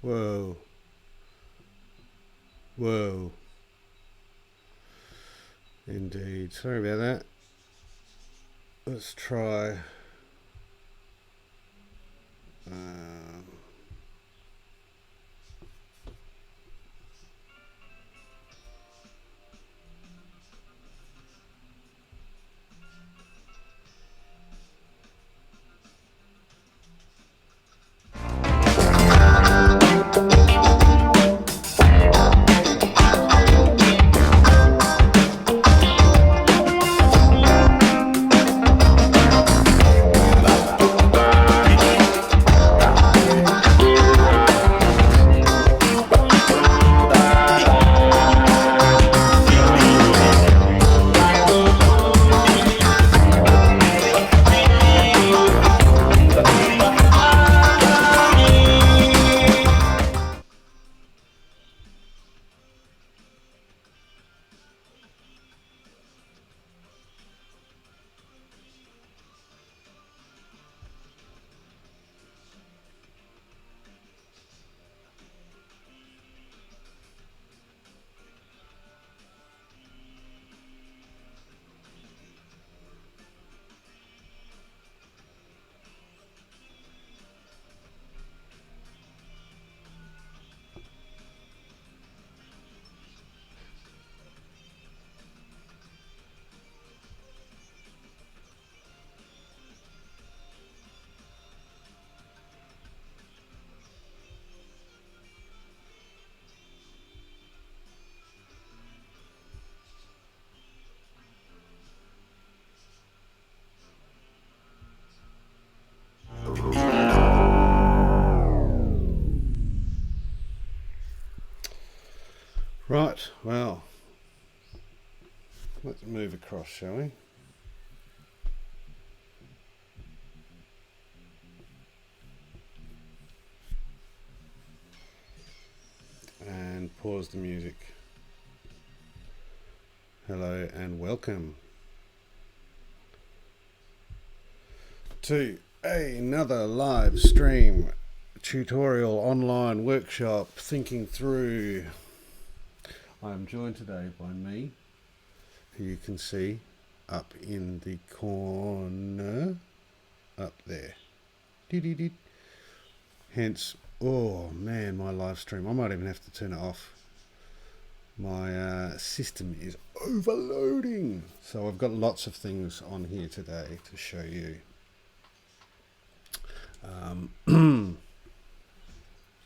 Whoa. Whoa. Indeed. Sorry about that. Let's try. Right, well, let's move across, shall we? And pause the music. Hello and welcome to another live stream tutorial online workshop thinking through. I am joined today by me, who you can see up in the corner, up there. Hence, oh man, my live stream. I might even have to turn it off. My system is overloading. So I've got lots of things on here today to show you.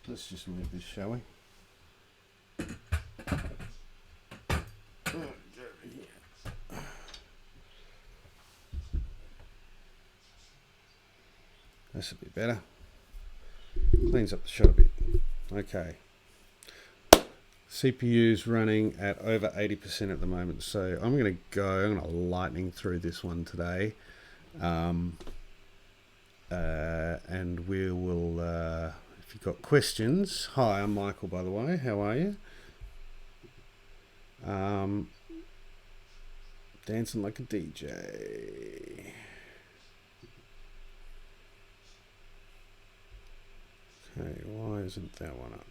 Let's just move this, shall we? This will be better. Cleans up the shot a bit. Okay. CPU's running at over 80% at the moment, so I'm going to lightning through this one today. And we will, if you've got questions, hi, I'm Michael, by the way, how are you? Dancing like a DJ. Okay, why isn't that one up?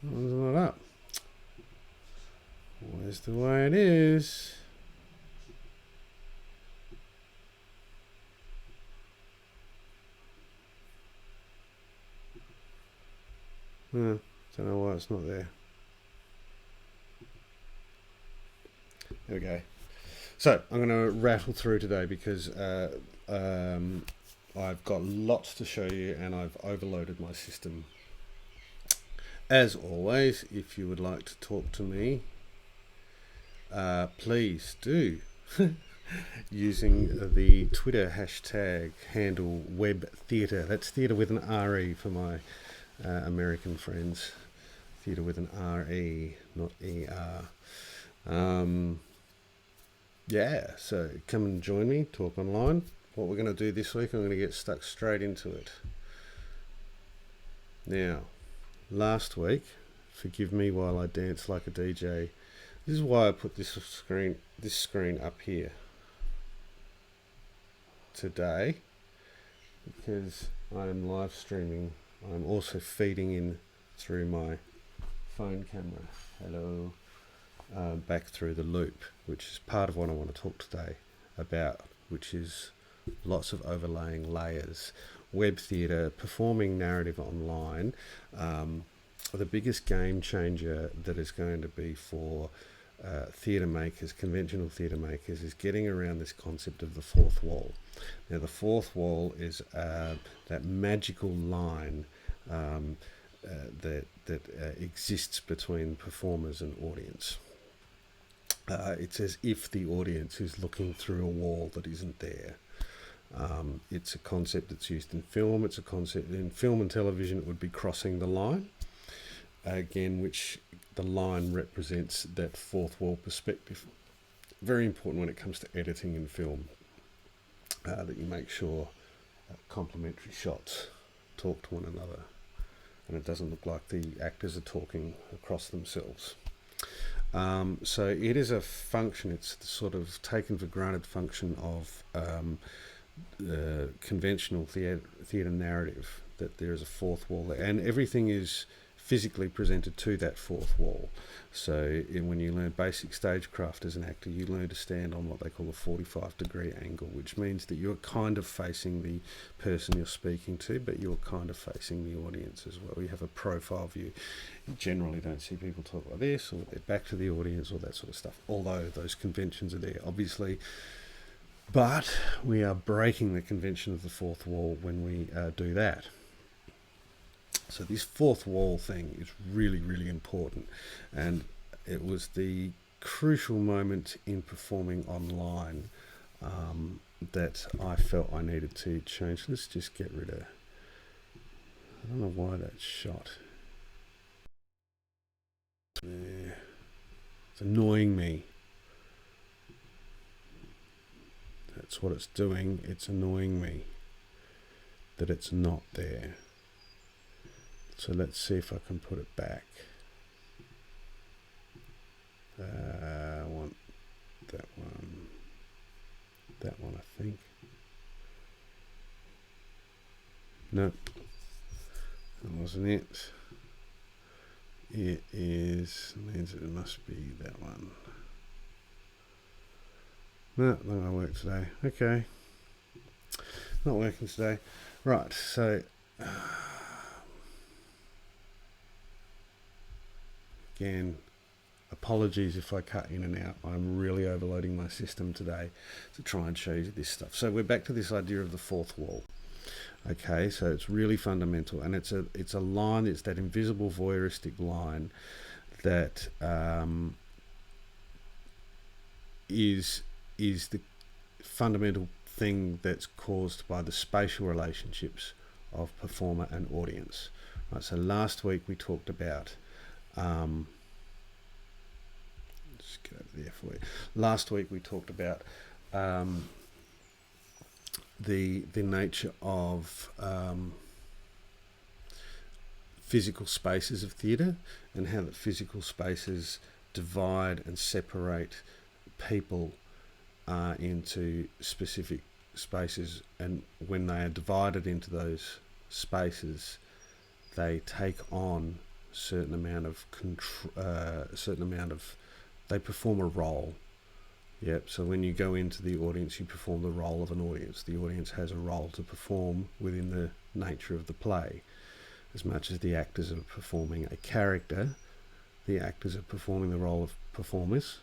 Why is it not up? Where's the way it is? Don't know why it's not there. There we go. So I'm going to rattle through today because I've got lots to show you and I've overloaded my system. As always, if you would like to talk to me, please do using the Twitter hashtag handle webtheatre. That's theatre with an RE for my American friends. Theatre with an RE, not ER. Yeah, so come and join me, talk online. What we're going to do this week, I'm going to get stuck straight into it. Now, last week, forgive me while I dance like a DJ. This is why I put this screen up here today. because I am live streaming, I'm also feeding in through my phone camera. Hello. Back through the loop, which is part of what I want to talk today about, which is lots of overlaying layers. Web theatre, performing narrative online, the biggest game changer that is going to be for theatre makers, conventional theatre makers, is getting around this concept of the fourth wall. Now, the fourth wall is that magical line that exists between performers and audience. It's as if the audience is looking through a wall that isn't there. It's a concept that's used in film. It's a concept in film and television. It would be crossing the line, again, which the line represents that fourth wall perspective. Very important when it comes to editing in film, that you make sure complementary shots talk to one another and it doesn't look like the actors are talking across themselves. So it is a function, it's the sort of taken for granted function of conventional theatre narrative, that there is a fourth wall there, and everything is physically presented to that fourth wall. So when you learn basic stagecraft as an actor, you learn to stand on what they call a 45-degree angle, which means that you're kind of facing the person you're speaking to, but you're kind of facing the audience as well. You have a profile view. You generally don't see people talk like this, or they're back to the audience, or that sort of stuff, although those conventions are there, obviously. But we are breaking the convention of the fourth wall when we do that. So this fourth wall thing is really, really important. And it was the crucial moment in performing online that I felt I needed to change. Let's just get rid of... I don't know why that's shot. It's annoying me. That's what it's doing. It's annoying me that it's not there. So let's see if I can put it back. I want that one. That one, I think. No, that wasn't it. It is, means it must be that one. No, not going to work today. Okay. Not working today. Right, so... Again, apologies if I cut in and out. I'm really overloading my system today to try and show you this stuff. So we're back to this idea of the fourth wall. Okay, so it's really fundamental, and it's a line. It's that invisible voyeuristic line that is the fundamental thing that's caused by the spatial relationships of performer and audience. Right, so last week we talked about just get over there for you. Last week we talked about the nature of physical spaces of theatre, and how the physical spaces divide and separate people into specific spaces, and when they are divided into those spaces, they take on certain amount of they perform a role. Yep. So when you go into the audience, you perform the role of an audience. The audience has a role to perform within the nature of the play. As much as the actors are performing a character, the actors are performing the role of performers.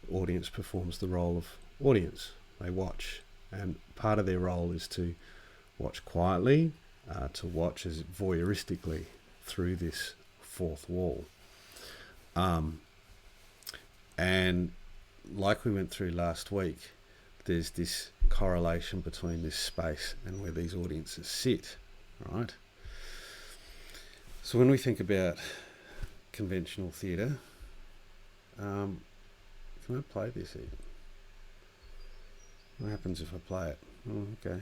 The audience performs the role of audience. They watch, and part of their role is to watch quietly, to watch as voyeuristically through this fourth wall. And like we went through last week, there's this correlation between this space and where these audiences sit, right? So when we think about conventional theatre, can I play this even? What happens if I play it? Oh, okay.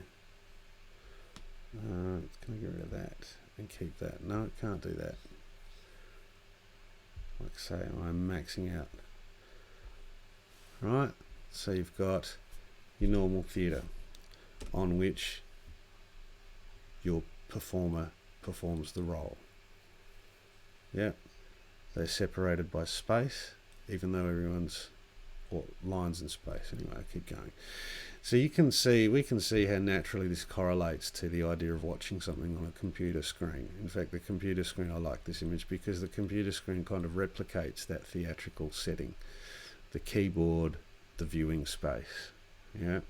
Can I get rid of that and keep that? No, it can't do that. Like say I'm maxing out. Right, so you've got your normal theatre on which your performer performs the role. Yeah, they're separated by space, even though everyone's, or lines in space. Anyway, I keep going. So we can see how naturally this correlates to the idea of watching something on a computer screen. In fact, the computer screen, I like this image because the computer screen kind of replicates that theatrical setting. The keyboard, the viewing space. Yeah.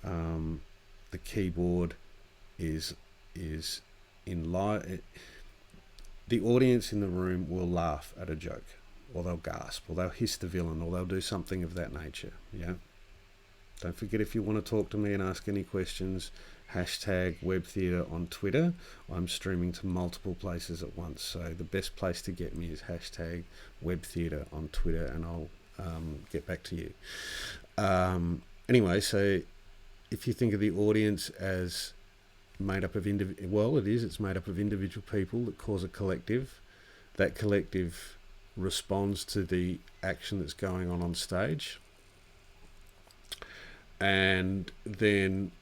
The keyboard is in live. The audience in the room will laugh at a joke, or they'll gasp, or they'll hiss the villain, or they'll do something of that nature. Yeah. Don't forget, if you want to talk to me and ask any questions, hashtag webtheatre on Twitter. I'm streaming to multiple places at once, so the best place to get me is hashtag webtheatre on Twitter, and I'll get back to you. Anyway, so if you think of the audience as made up of it's made up of individual people that cause a collective. That collective responds to the action that's going on stage. And then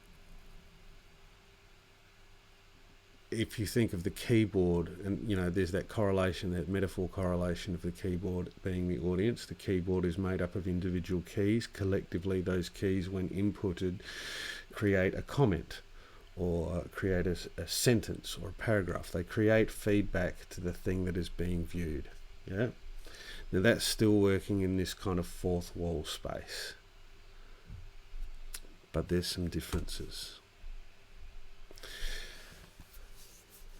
if you think of the keyboard, and there's that correlation, that metaphor correlation of the keyboard being the audience. The keyboard is made up of individual keys. Collectively, those keys, when inputted, create a comment, or create a sentence or a paragraph. They create feedback to the thing that is being viewed. Yeah. Now that's still working in this kind of fourth wall space, but there's some differences.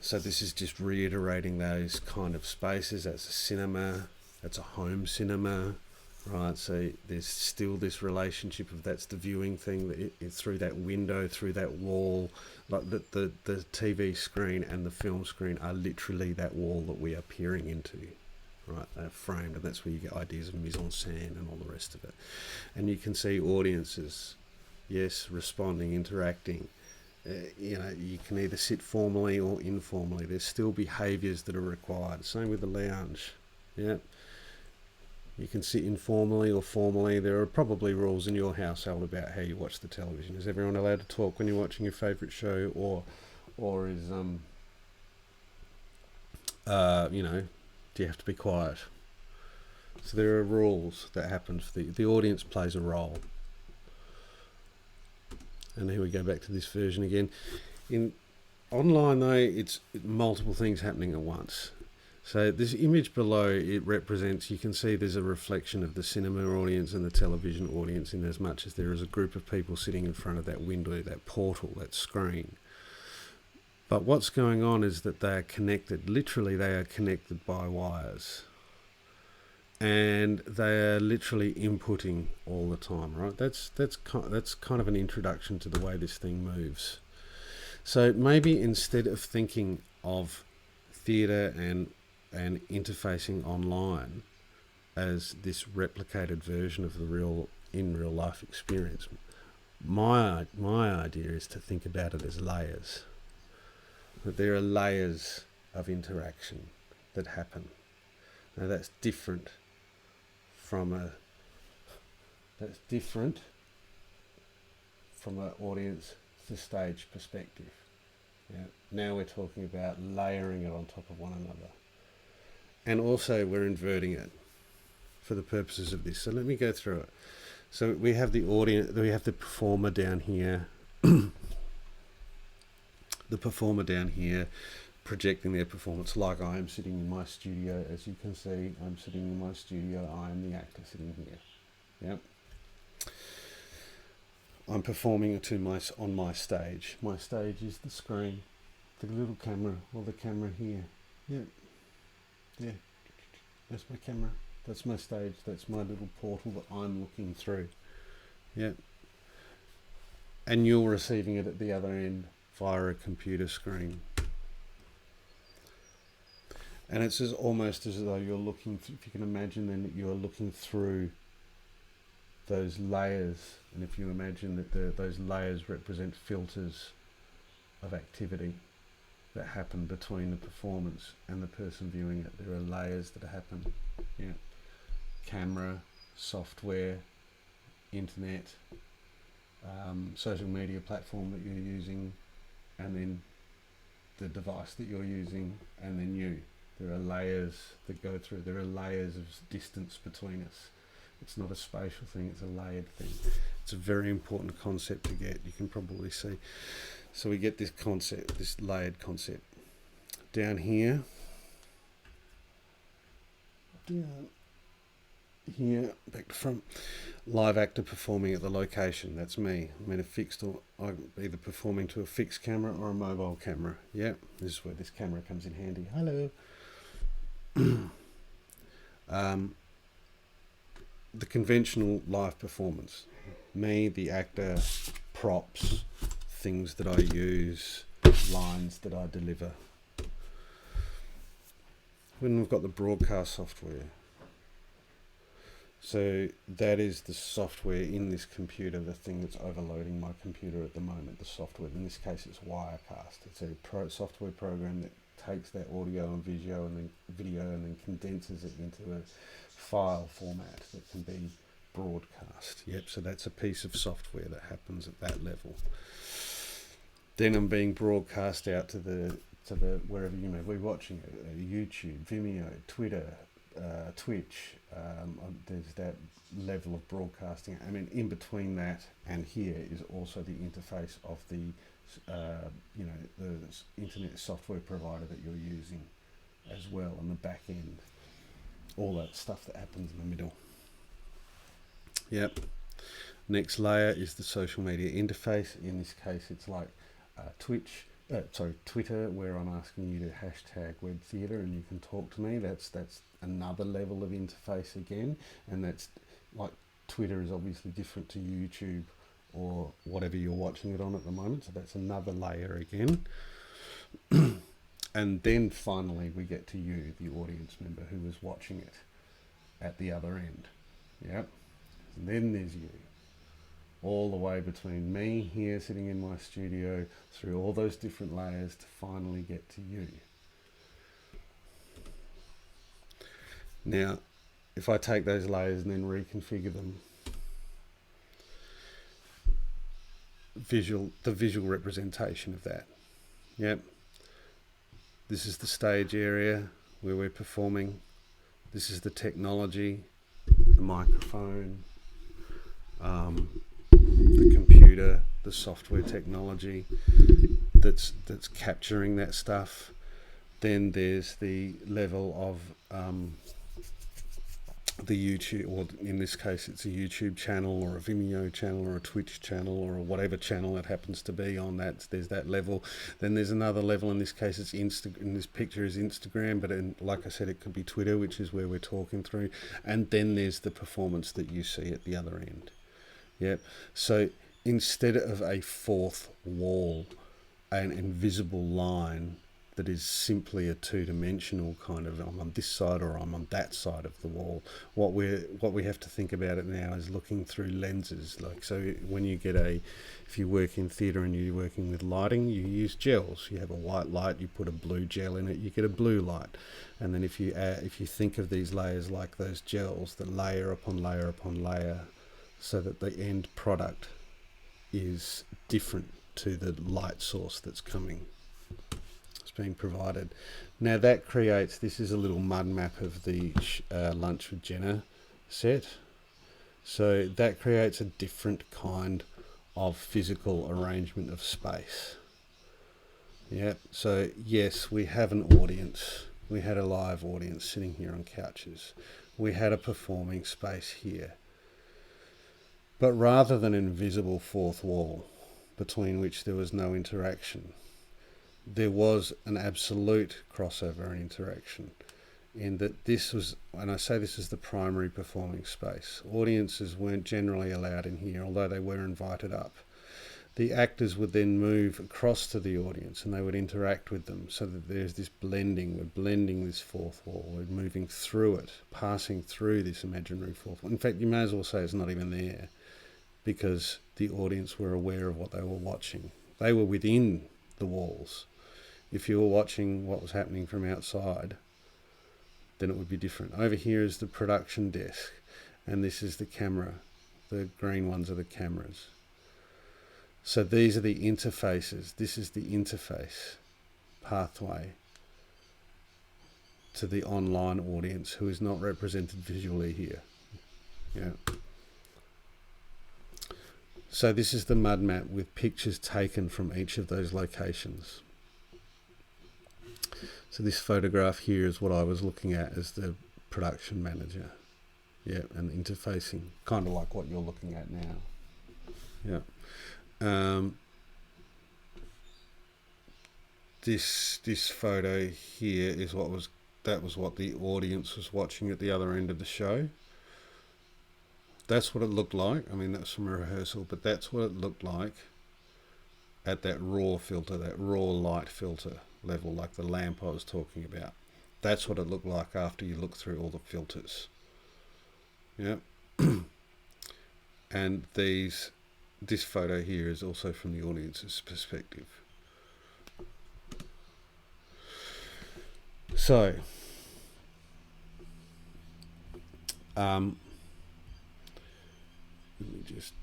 So this is just reiterating those kind of spaces. That's a cinema, that's a home cinema, right? So there's still this relationship of that's the viewing thing, that it's through that window, through that wall. Like the TV screen and the film screen are literally that wall that we are peering into, right? They're framed, and that's where you get ideas of mise-en-scène and all the rest of it. And you can see audiences, yes, responding, interacting. You can either sit formally or informally. There's still behaviours that are required. Same with the lounge. Yeah. You can sit informally or formally. There are probably rules in your household about how you watch the television. Is everyone allowed to talk when you're watching your favourite show, or is do you have to be quiet? So there are rules that happen. The audience plays a role. And here we go back to this version again. In online though, it's multiple things happening at once. So this image below, it represents, you can see there's a reflection of the cinema audience and the television audience, in as much as there is a group of people sitting in front of that window, that portal, that screen. But what's going on is that they are connected. Literally, they are connected by wires. And they are literally inputting all the time, right? That's kind of an introduction to the way this thing moves. So maybe instead of thinking of theatre and interfacing online as this replicated version of the real life experience, my idea is to think about it as layers. That there are layers of interaction that happen. Now that's different from an audience to stage perspective. Yeah. Now we're talking about layering it on top of one another. And also we're inverting it for the purposes of this. So let me go through it. So we have the audience, we have the performer down here. The performer down here projecting their performance, like I am sitting in my studio. As you can see, I'm sitting in my studio. I am the actor sitting here. Yep. I'm performing on my stage. My stage is the screen, the little camera, or the camera here. Yep. Yeah. That's my camera. That's my stage. That's my little portal that I'm looking through. Yep. And you're receiving it at the other end via a computer screen. And it's almost as though you're looking, if you can imagine then, that you're looking through those layers. And if you imagine that those layers represent filters of activity that happen between the performance and the person viewing it. There are layers that happen. Yeah. Camera, software, internet, social media platform that you're using, and then the device that you're using, and then you. There are layers that go through. There are layers of distance between us. It's not a spatial thing, it's a layered thing. It's a very important concept to get, you can probably see. So we get this concept, this layered concept. Down here, back to front, live actor performing at the location. That's me. I'm in a fixed, or I'm either performing to a fixed camera or a mobile camera. Yeah, this is where this camera comes in handy. Hello. The conventional live performance. Me, the actor, props, things that I use, lines that I deliver. When we've got the broadcast software. So that is the software in this computer, the thing that's overloading my computer at the moment, the software. In this case, it's Wirecast. It's a software program that takes that audio and video and then condenses it into a file format that can be broadcast. Yep, so that's a piece of software that happens at that level. Then I'm being broadcast out to the wherever you may be watching it, YouTube, Vimeo, Twitter, Twitch. There's that level of broadcasting. I mean, in between that and here is also the interface of the the internet software provider that you're using as well, on the back end. All that stuff that happens in the middle. Yep. Next layer is the social media interface. In this case, it's like Twitter, where I'm asking you to hashtag webtheatre and you can talk to me. That's another level of interface again, and that's like Twitter is obviously different to YouTube or whatever you're watching it on at the moment. So that's another layer again. And then finally we get to you, the audience member who is watching it at the other end. Yep. And then there's you. All the way between me here sitting in my studio, through all those different layers to finally get to you. Now, if I take those layers and then reconfigure them, the visual representation of that. Yep. This is the stage area where we're performing. This is the technology, the microphone, the computer, the software technology that's capturing that stuff. Then there's the level of the YouTube, or in this case it's a YouTube channel or a Vimeo channel or a Twitch channel or whatever channel it happens to be on. That there's that level. Then there's another level, in this case it's in this picture is Instagram, but like I said, it could be Twitter, which is where we're talking through. And then there's the performance that you see at the other end. Yep. So instead of a fourth wall, an invisible line that is simply a two-dimensional kind of, I'm on this side or I'm on that side of the wall. What we have to think about it now is looking through lenses. Like, so when you get if you work in theatre and you're working with lighting, you use gels. You have a white light, you put a blue gel in it, you get a blue light. And then if you think of these layers like those gels, the layer upon layer upon layer, so that the end product is different to the light source that's coming. Being provided. Now that creates, this is a little mud map of the Lunch with Jenna set. So that creates a different kind of physical arrangement of space. Yeah, so yes, we have an audience. We had a live audience sitting here on couches. We had a performing space here. But rather than an invisible fourth wall between which there was no interaction, there was an absolute crossover and interaction, in that this was, and I say this is the primary performing space. Audiences weren't generally allowed in here, although they were invited up. The actors would then move across to the audience and they would interact with them, so that there's this blending. We're blending this fourth wall. We're moving through it, passing through this imaginary fourth wall. In fact, you may as well say it's not even there, because the audience were aware of what they were watching. They were within the walls. If you were watching what was happening from outside, then it would be different. Over here is the production desk, and this is the camera. The green ones are the cameras. So these are the interfaces. This is the interface pathway to the online audience who is not represented visually here. Yeah. So this is the mud map with pictures taken from each of those locations. So this photograph here is what I was looking at as the production manager. Yeah, and interfacing, kind of like what you're looking at now. Yeah. This photo here is what the audience was watching at the other end of the show. That's what it looked like. I mean, that's from a rehearsal, but that's what it looked like at that raw filter, that raw light filter level, like the lamp I was talking about. That's what it looked like after you look through all the filters. Yeah. And this photo here is also from the audience's perspective. So, let me just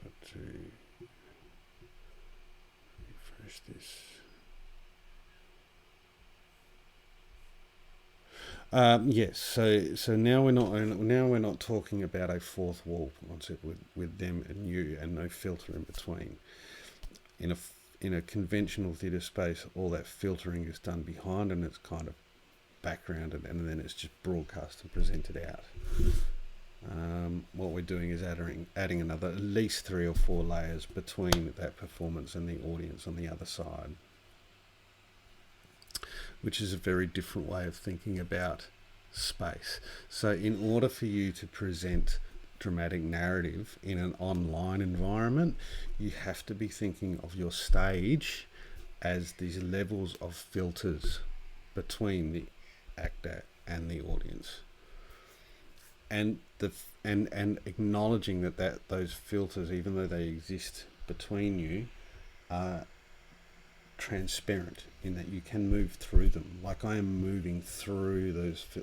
got to refresh this. Yes. So now we're not talking about a fourth wall concept with them and you, and no filter in between. In a conventional theatre space, all that filtering is done behind, and it's kind of backgrounded, and then it's just broadcast and presented out. What we're doing is adding another at least 3 or 4 layers between that performance and the audience on the other side, which is a very different way of thinking about space. So in order for you to present dramatic narrative in an online environment, you have to be thinking of your stage as these levels of filters between the actor and the audience, and acknowledging that those filters, even though they exist between you, are transparent in that you can move through them. Like I am moving through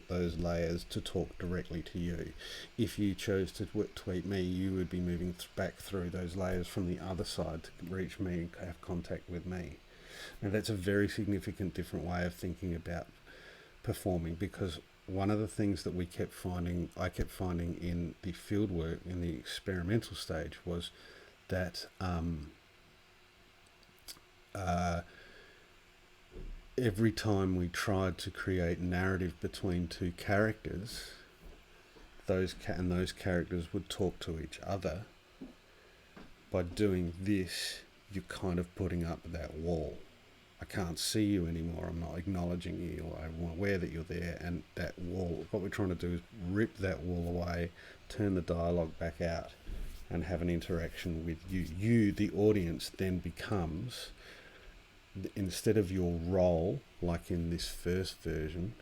those layers to talk directly to you. If you chose to tweet me, you would be moving back through those layers from the other side to reach me and have contact with me. Now that's a very significant different way of thinking about performing, because one of the things that I kept finding in the field work, in the experimental stage, was that every time we tried to create narrative between 2 characters, those characters would talk to each other. By doing this, you're kind of putting up that wall. I can't see you anymore, I'm not acknowledging you, or I'm aware that you're there, and that wall, what we're trying to do is rip that wall away, turn the dialogue back out, and have an interaction with you. You, the audience, then becomes, instead of your role, like in this first version,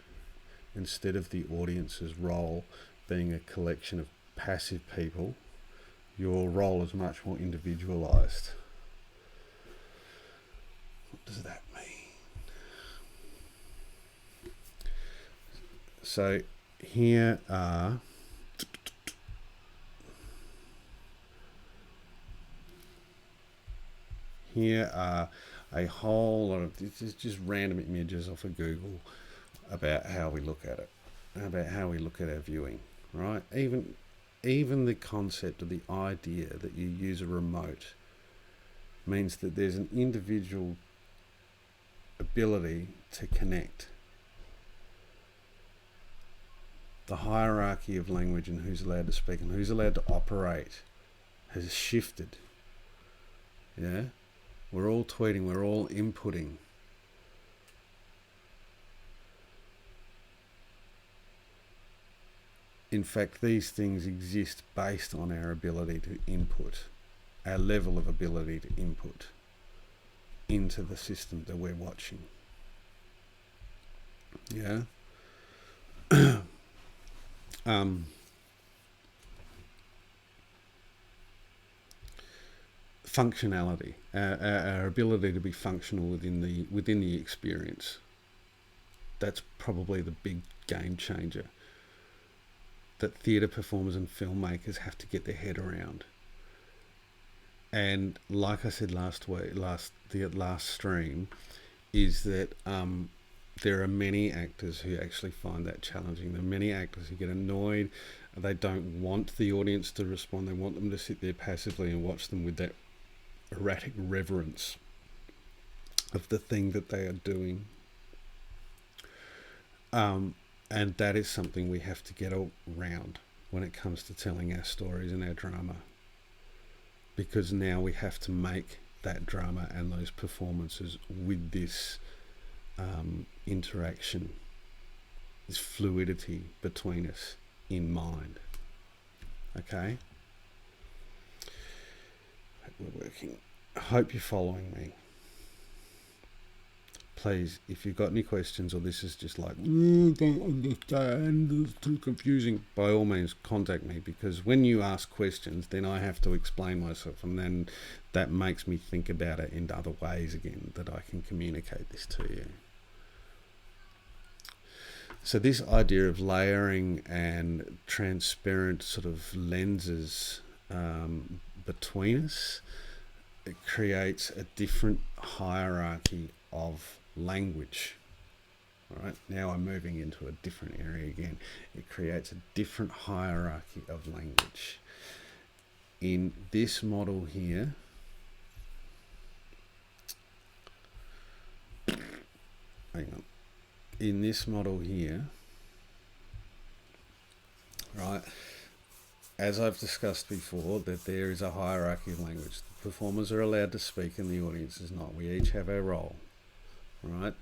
instead of the audience's role being a collection of passive people, your role is much more individualized. What does that mean? So here are a whole lot of, this is just random images off of Google about how we look at it, about how we look at our viewing, right? Even the concept or the idea that you use a remote means that there's an individual ability to connect. The hierarchy of language and who's allowed to speak and who's allowed to operate has shifted. Yeah? We're all tweeting, we're all inputting. In fact, these things exist based on our ability to input, our level of ability to input into the system that we're watching. Yeah? Functionality, our ability to be functional within the experience. That's probably the big game changer. that theatre performers and filmmakers have to get their head around. And like I said the last stream, is that there are many actors who actually find that challenging. There are many actors who get annoyed. They don't want the audience to respond. They want them to sit there passively and watch them with that erratic reverence of the thing that they are doing. And that is something we have to get around when it comes to telling our stories and our drama. Because now we have to make that drama and those performances with this interaction, this fluidity between us in mind. Okay? Hope we're working. I hope you're following me. Please, if you've got any questions or this is just like, don't understand, it's too confusing, by all means contact me, because when you ask questions, then I have to explain myself, and then that makes me think about it in other ways again, that I can communicate this to you. So this idea of layering and transparent sort of lenses between us, it creates a different hierarchy of language. All right, now I'm moving into a different area again. It creates a different hierarchy of language. In this model here, hang on. In this model here, right, as I've discussed before, that there is a hierarchy of language. The performers are allowed to speak and the audience is not. We each have our role, right?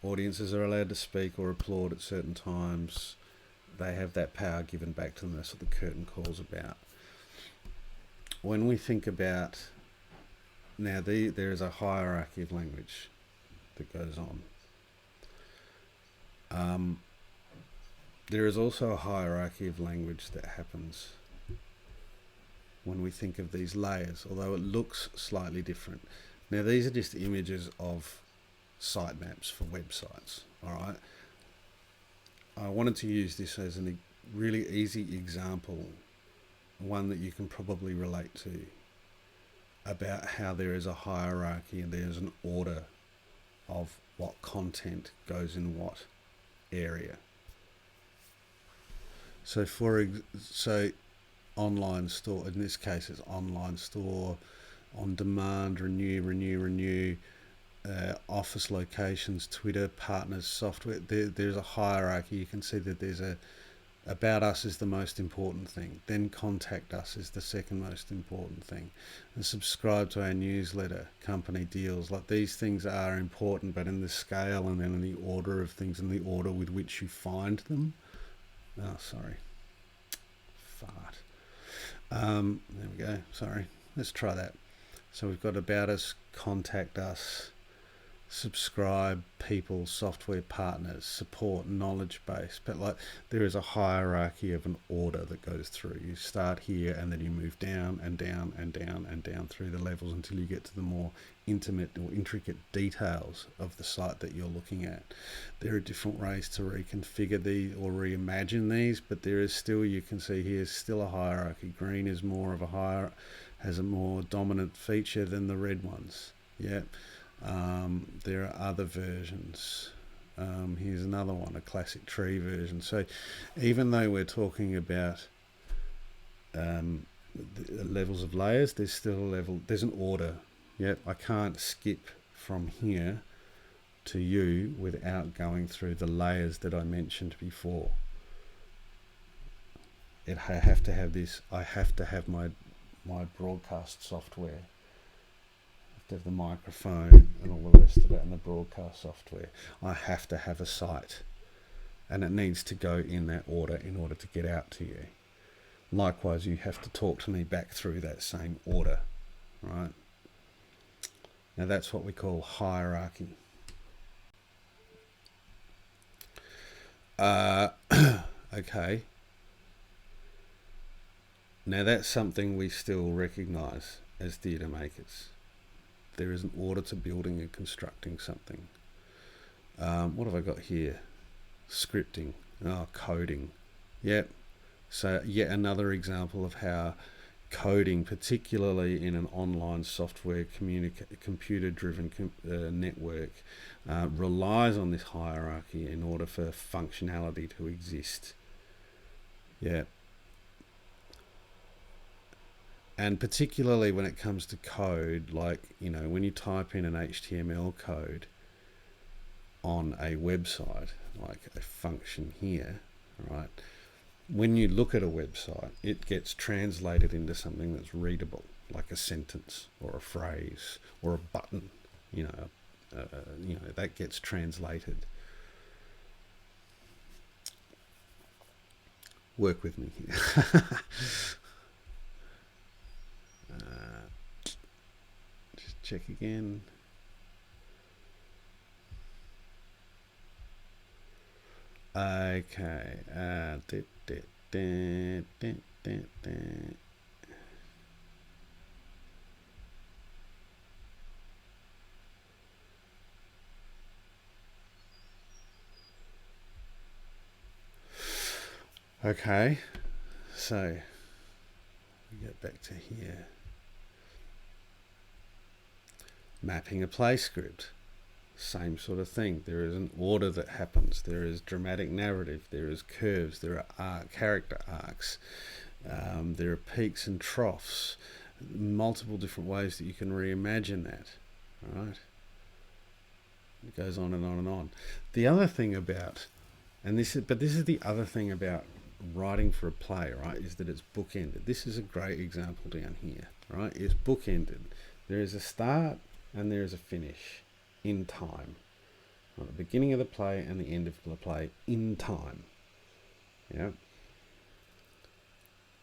Audiences are allowed to speak or applaud at certain times. They have that power given back to them. That's what the curtain call's about. When we think about, now there is a hierarchy of language that goes on. There is also a hierarchy of language that happens when we think of these layers, although it looks slightly different. Now these are just images of sitemaps for websites, all right? I wanted to use this as a really easy example, one that you can probably relate to, about how there is a hierarchy and there's an order of what content goes in what area. So online store, in this case it's online store, on demand, renew, office locations, Twitter, partners, software. There's a hierarchy. You can see that there's about us is the most important thing. Then contact us is the second most important thing. And subscribe to our newsletter, company deals. Like, these things are important, but in the scale and then in the order of things, in the order with which you find them. Oh, sorry. Fart. There we go. Sorry. Let's try that. So we've got about us, contact us, subscribe, people, software partners, support, knowledge base. But like, there is a hierarchy of an order that goes through. You start here and then you move down and down and down and down through the levels until you get to the more intimate or intricate details of the site that you're looking at. There are different ways to reconfigure these or reimagine these, but there is still, you can see here, still a hierarchy. Green is more of a has a more dominant feature than the red ones. Yeah. There are other versions. Here's another one, a classic tree version. So even though we're talking about the levels of layers, there's still a level, there's an order. Yep, I can't skip from here to you without going through the layers that I mentioned before. I have to have this, I have to have my broadcast software. To have the microphone and all the rest of it and the broadcast software. I have to have a site, and it needs to go in that order in order to get out to you. Likewise, you have to talk to me back through that same order, right? Now that's what we call hierarchy. Okay. Now that's something we still recognise as theatre makers. There is an order to building and constructing something. What have I got here? Scripting, coding. Yep. So yet another example of how coding, particularly in an online software computer-driven network, relies on this hierarchy in order for functionality to exist. Yeah. And particularly when it comes to code, like, when you type in an HTML code on a website, like a function here, right? When you look at a website, it gets translated into something that's readable, like a sentence or a phrase or a button. That gets translated. Work with me here. Just check again. Okay. Okay. So we get back to here. Mapping a play script. Same sort of thing. There is an order that happens. There is dramatic narrative. There is curves. There are character arcs. There are peaks and troughs. Multiple different ways that you can reimagine that. Right? It goes on and on and on. The other thing about, this is the other thing about writing for a play, right? Is that it's bookended. This is a great example down here, right? It's bookended. There is a start and there is a finish in time. At the beginning of the play and the end of the play in time. Yeah.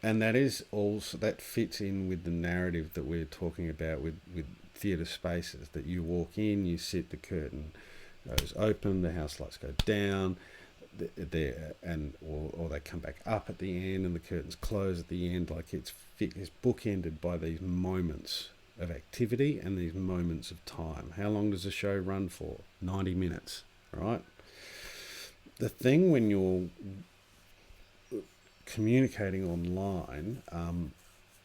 And that is also, that fits in with the narrative that we're talking about with theatre spaces, that you walk in, you sit, the curtain goes open, the house lights go down, or they come back up at the end and the curtains close at the end. Like it's bookended by these moments of activity and these moments of time. How long does a show run for? 90 minutes, right? The thing when you're communicating online,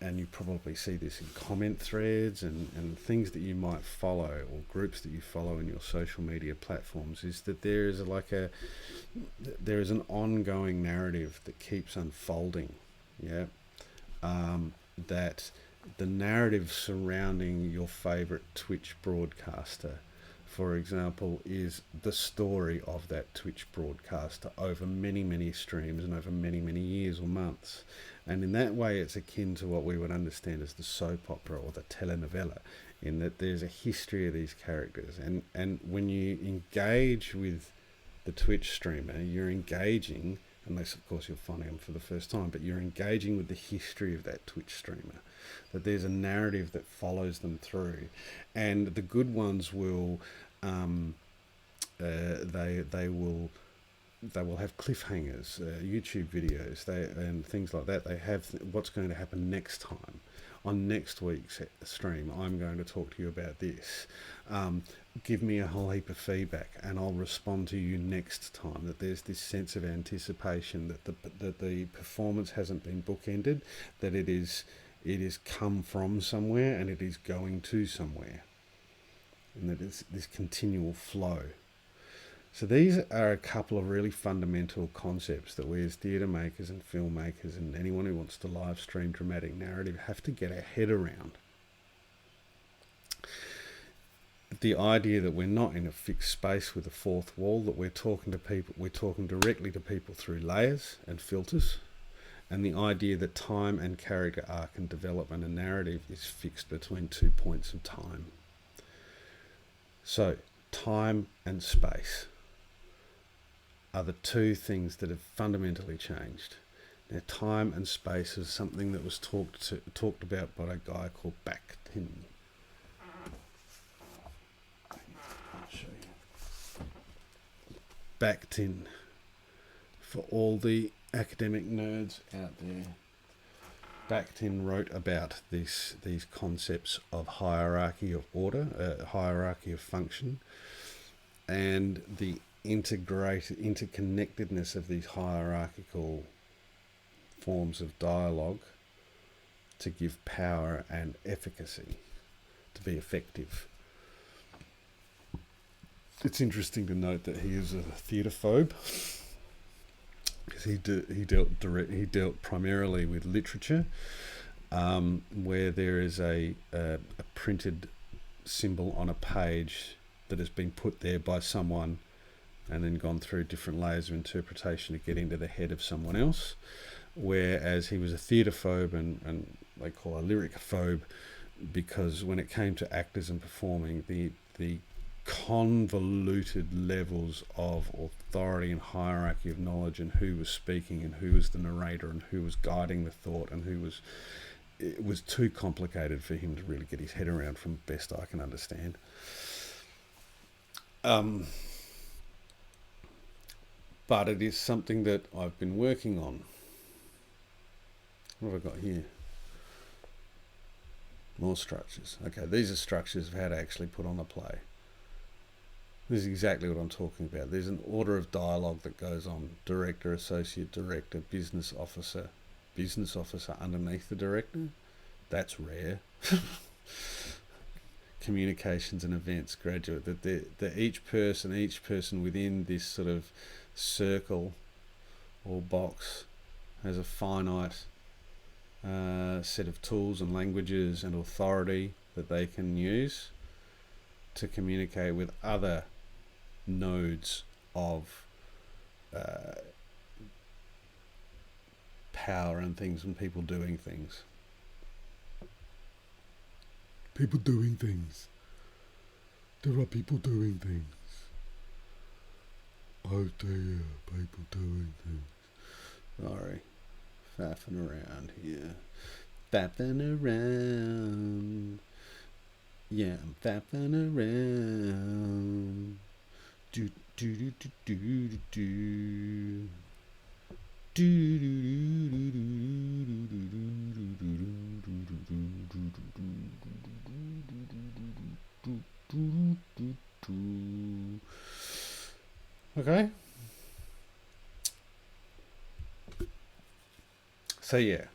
and you probably see this in comment threads and things that you might follow or groups that you follow in your social media platforms, is that there is an ongoing narrative that keeps unfolding. Yeah. That the narrative surrounding your favorite Twitch broadcaster, for example, is the story of that Twitch broadcaster over many, many streams and over many, many years or months. And in that way, it's akin to what we would understand as the soap opera or the telenovela, in that there's a history of these characters. And when you engage with the Twitch streamer, you're engaging, unless of course you're finding them for the first time, but you're engaging with the history of that Twitch streamer, that there's a narrative that follows them through. And the good ones will they will have cliffhangers, YouTube videos, and things like that. They have what's going to happen next time. On next week's stream, I'm going to talk to you about this. Give me a whole heap of feedback and I'll respond to you next time. That there's this sense of anticipation that the performance hasn't been bookended, that it is come from somewhere and it is going to somewhere, and that it's this continual flow. So these are a couple of really fundamental concepts that we as theatre makers and filmmakers and anyone who wants to live stream dramatic narrative have to get our head around. The idea that we're not in a fixed space with a fourth wall, that we're talking directly to people through layers and filters, and the idea that time and character arc and development and narrative is fixed between 2 points of time. So, time and space are the two things that have fundamentally changed. Now, time and space is something that was talked about by a guy called Bakhtin. I'll show you. Bakhtin, for all the academic nerds out there. Bakhtin wrote about these concepts of hierarchy of order, hierarchy of function, and the interconnectedness of these hierarchical forms of dialogue to give power and efficacy, to be effective. It's interesting to note that he is a theatre phobe, because he dealt primarily with literature, where there is a printed symbol on a page that has been put there by someone and then gone through different layers of interpretation to get into the head of someone else. Whereas he was a theatre phobe and they call a lyricophobe, because when it came to actors and performing, the convoluted levels of authority and hierarchy of knowledge, and who was speaking and who was the narrator and who was guiding the thought and it was too complicated for him to really get his head around, from best I can understand. But it is something that I've been working on. What have I got here? More structures. Okay, these are structures of how to actually put on a play. This is exactly what I'm talking about. There's an order of dialogue that goes on. Director, associate director, business officer underneath the director. That's rare. Communications and events graduate. That each person within this sort of circle or box has a finite set of tools and languages and authority that they can use to communicate with other nodes of power and things, and people doing things. People doing things. There are people doing things. Oh dear, people doing things. Sorry, faffing around here. Faffing around. Yeah, I'm faffing around. Do do do do do do do. Do do do do do. Okay. So yeah,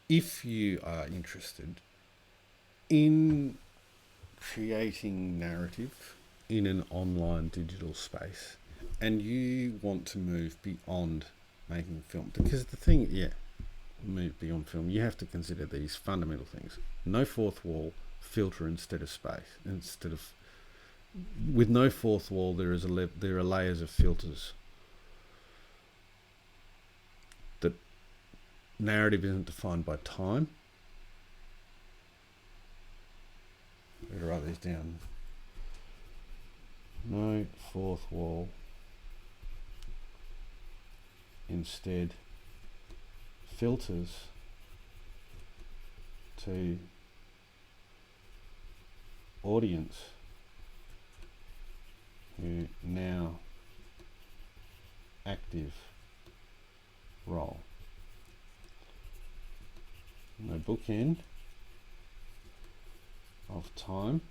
if you are interested in creating narrative in an online digital space, and you want to move beyond making film, because the thing, move beyond film, you have to consider these fundamental things. No fourth wall, filter instead of space. With no fourth wall, there are layers of filters. The narrative isn't defined by time. I'm going to write these down. No fourth wall. Instead, filters to audience who now active role. No bookend of time.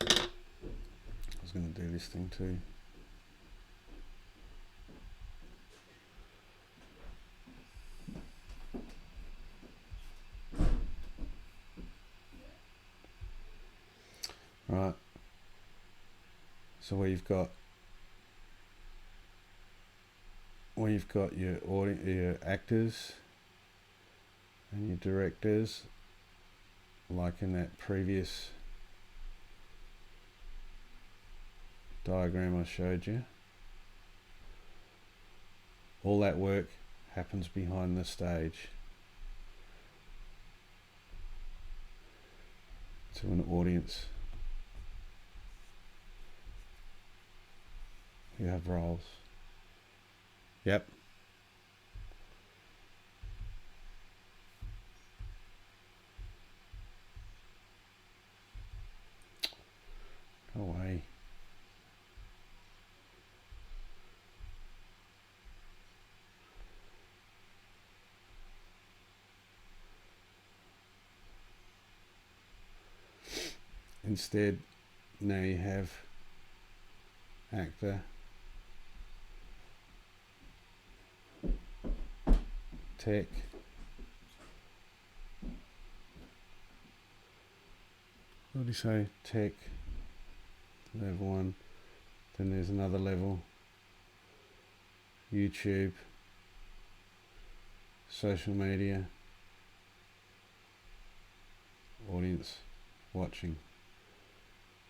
I was going to do this thing too. Right. So where you've got your actors and your directors, like in that previous diagram I showed you, all that work happens behind the stage to an audience who have roles. Yep. Go away. Instead, now you have actor, tech. What do you say? Tech, level 1. Then there's another level. YouTube, social media, audience watching.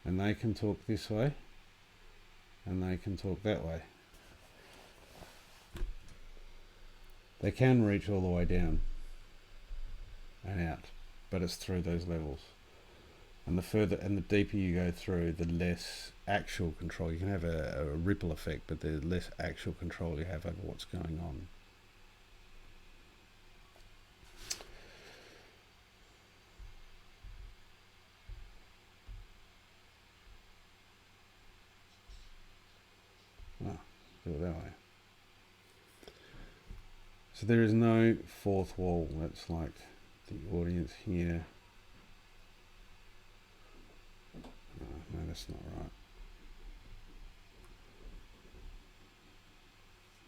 And they can talk this way, and they can talk that way. They can reach all the way down and out, but it's through those levels. And the further and the deeper you go through, the less actual control. You can have a ripple effect, but the less actual control you have over what's going on. Do it that way. So there is no fourth wall. That's like the audience here. No, that's not right.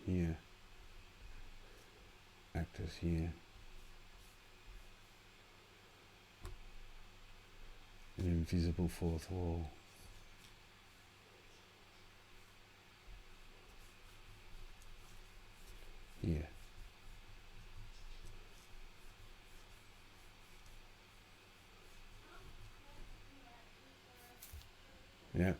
Here. Actors here. An invisible fourth wall. Here. Yeah.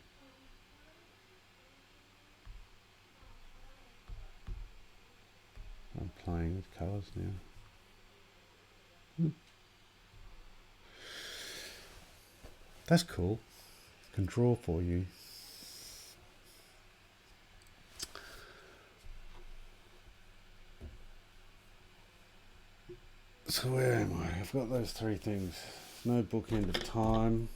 I'm playing with colours now. That's cool. Can draw for you. So where am I? I've got those three things. No bookend of time.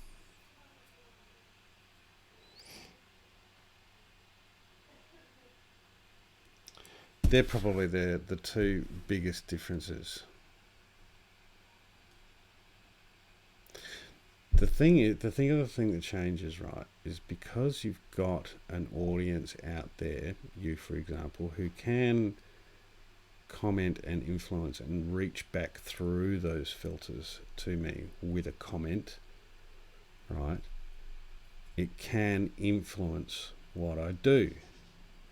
They're probably the two biggest differences. The other thing that changes, right, is because you've got an audience out there, you for example, who can comment and influence and reach back through those filters to me with a comment, right? It can influence what I do.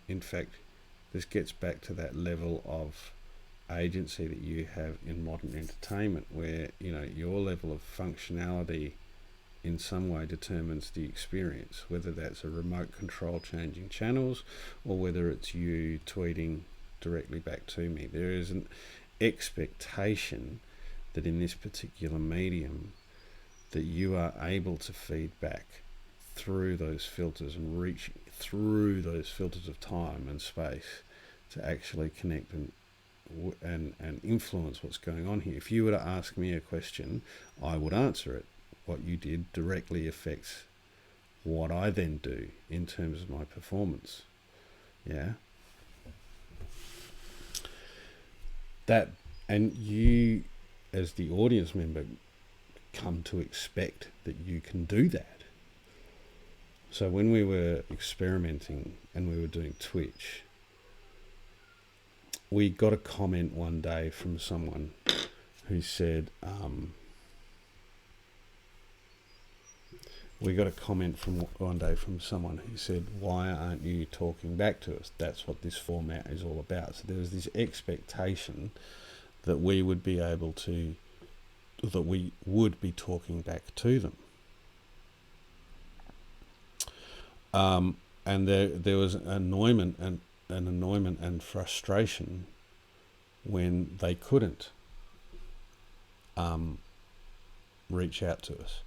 In fact, this gets back to that level of agency that you have in modern entertainment, where your level of functionality in some way determines the experience, whether that's a remote control changing channels or whether it's you tweeting directly back to me. There is an expectation that in this particular medium that you are able to feed back through those filters and reach through those filters of time and space to actually connect and influence what's going on here. If you were to ask me a question, I would answer it. What you did directly affects what I then do in terms of my performance. Yeah. That, and you as the audience member come to expect that you can do that. So when we were experimenting and we were doing Twitch, we got a comment one day from someone who said, why aren't you talking back to us? That's what this format is all about. So there was this expectation that we would be talking back to them. And there was annoyment and frustration when they couldn't reach out to us.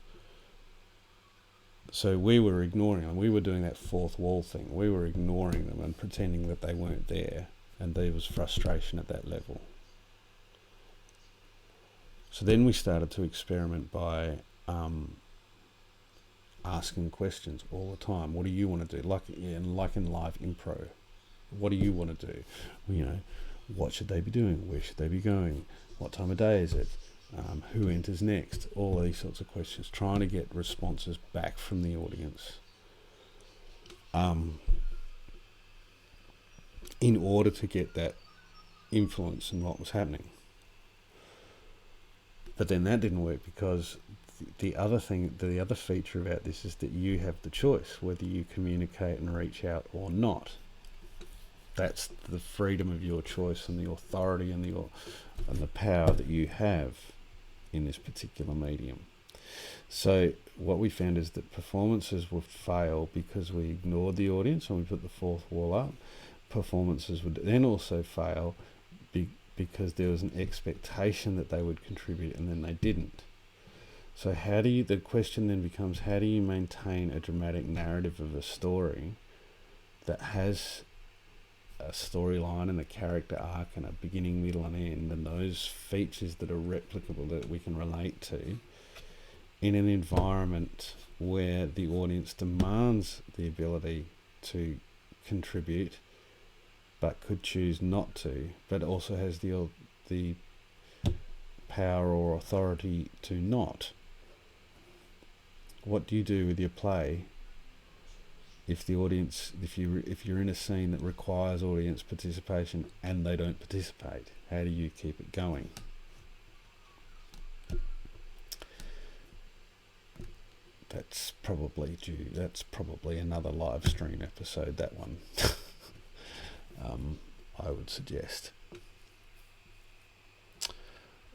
So we were ignoring them. We were doing that fourth wall thing. We were ignoring them and pretending that they weren't there, and there was frustration at that level. So then we started to experiment by asking questions all the time. What do you want to do? Like in live improv, what do you want to do? What should they be doing? Where should they be going? What time of day is it? Who enters next? All these sorts of questions, trying to get responses back from the audience in order to get that influence in what was happening. But then that didn't work because the other feature about this is that you have the choice whether you communicate and reach out or not. That's the freedom of your choice and the authority and the power that you have in this particular medium. So what we found is that performances would fail because we ignored the audience and we put the fourth wall up. Performances would then also fail because there was an expectation that they would contribute and then they didn't. So the question then becomes, how do you maintain a dramatic narrative of a story that has a storyline and a character arc and a beginning, middle and end, and those features that are replicable that we can relate to in an environment where the audience demands the ability to contribute but could choose not to, but also has the power or authority to not? What do you do with your play if the audience, if you're in a scene that requires audience participation and they don't participate? How do you keep it going? That's probably another live stream episode, that one. I would suggest.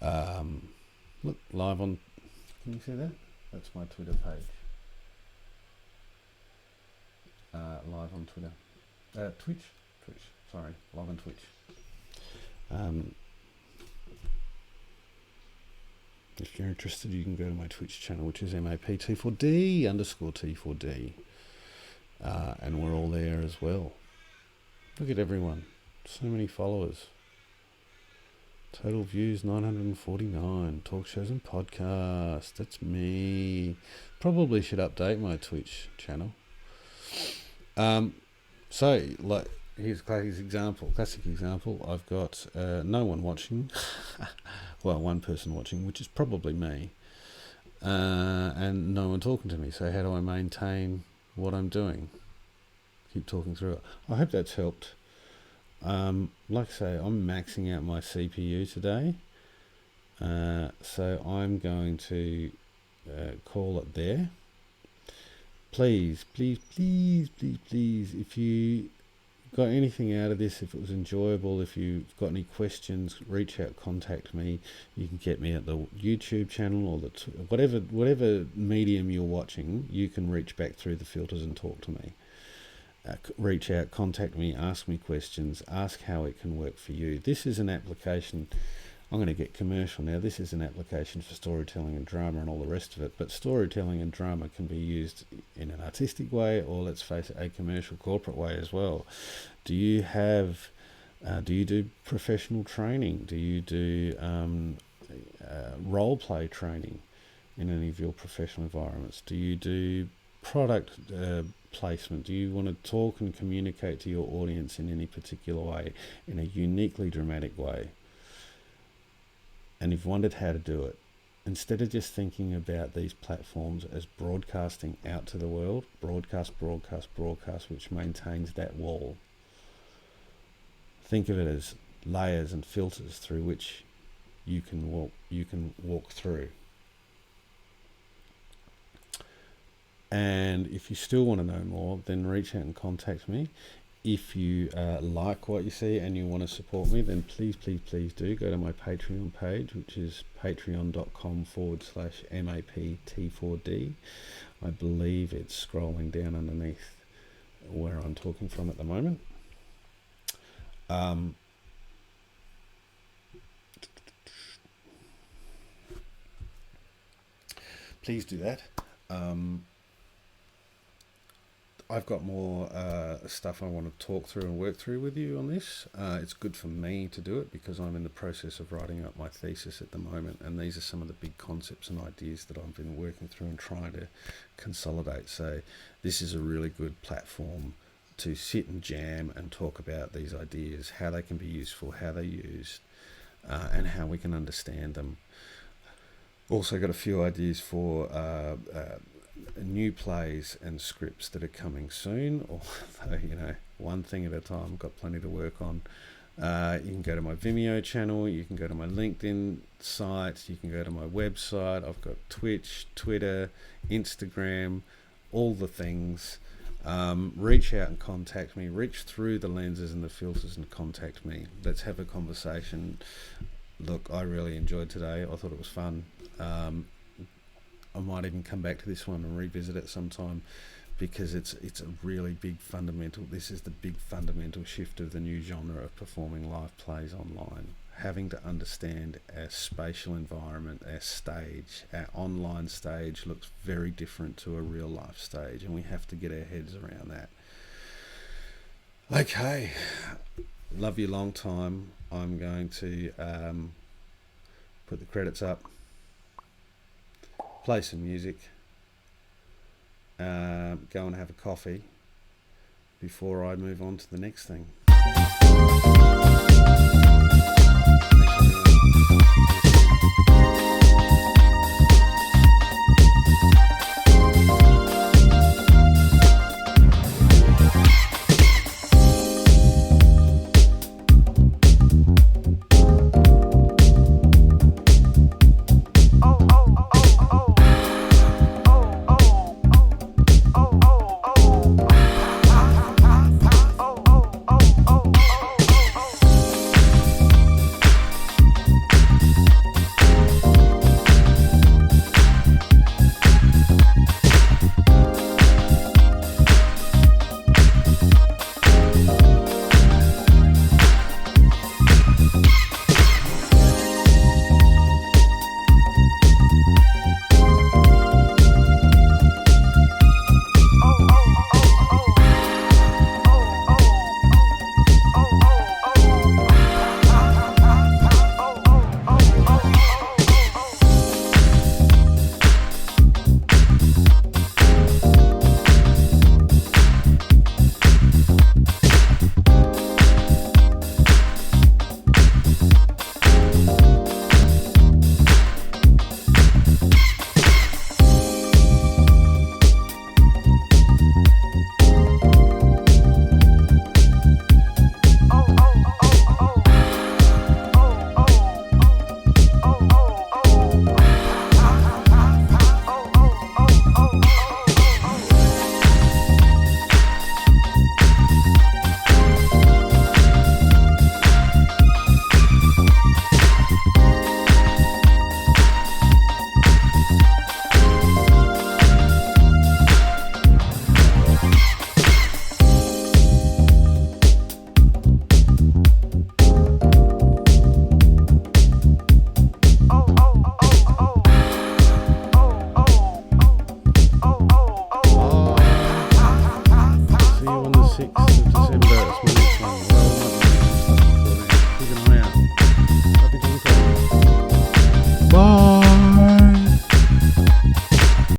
Look, live on, can you see that? That's my Twitter page. Live on Twitter. Twitch, sorry, live on Twitch. If you're interested, you can go to my Twitch channel, which is MAP T4D_T4D. And we're all there as well. Look at everyone. So many followers. Total views 949. Talk shows and podcasts. That's me. Probably should update my Twitch channel. So, like, here's a classic example. I've got no one watching. Well, one person watching, which is probably me. And no one talking to me. So how do I maintain what I'm doing? Keep talking through it. I hope that's helped. Like I say, I'm maxing out my CPU today. So I'm going to call it there. Please, if you got anything out of this, if it was enjoyable, if you've got any questions, reach out, contact me. You can get me at the YouTube channel or whatever medium you're watching. You can reach back through the filters and talk to me. Reach out, contact me, ask me questions, ask how it can work for you. This is an application. I'm going to get commercial now. This is an application for storytelling and drama and all the rest of it, but storytelling and drama can be used in an artistic way, or let's face it, a commercial corporate way as well. Do you do professional training? Do you do role play training in any of your professional environments? Do you do product placement? Do you want to talk and communicate to your audience in any particular way, in a uniquely dramatic way? And you've wondered how to do it, instead of just thinking about these platforms as broadcasting out to the world, broadcast, which maintains that wall. Think of it as layers and filters through which you can walk through. And if you still want to know more, then reach out and contact me. If you like what you see and you want to support me, then please do go to my Patreon page, which is patreon.com/MAPT4D. I believe it's scrolling down underneath where I'm talking from at the moment. Please do that. I've got more stuff I want to talk through and work through with you on this. It's good for me to do it because I'm in the process of writing up my thesis at the moment, and these are some of the big concepts and ideas that I've been working through and trying to consolidate. So this is a really good platform to sit and jam and talk about these ideas, how they can be useful, how they're used, and how we can understand them. Also got a few ideas for new plays and scripts that are coming soon, although, one thing at a time. Got plenty to work on. You can go to my Vimeo channel, you can go to my LinkedIn site, you can go to my website. I've got Twitch, Twitter, Instagram, all the things. Reach out and contact me. Reach through the lenses and the filters and contact me. Let's have a conversation. Look, I really enjoyed today. I thought it was fun. I might even come back to this one and revisit it sometime, because it's a really big fundamental. This is the big fundamental shift of the new genre of performing live plays online. Having to understand our spatial environment, our stage, our online stage looks very different to a real life stage, and we have to get our heads around that. Okay, love you long time. I'm going to put the credits up, play some music, go and have a coffee before I move on to the next thing.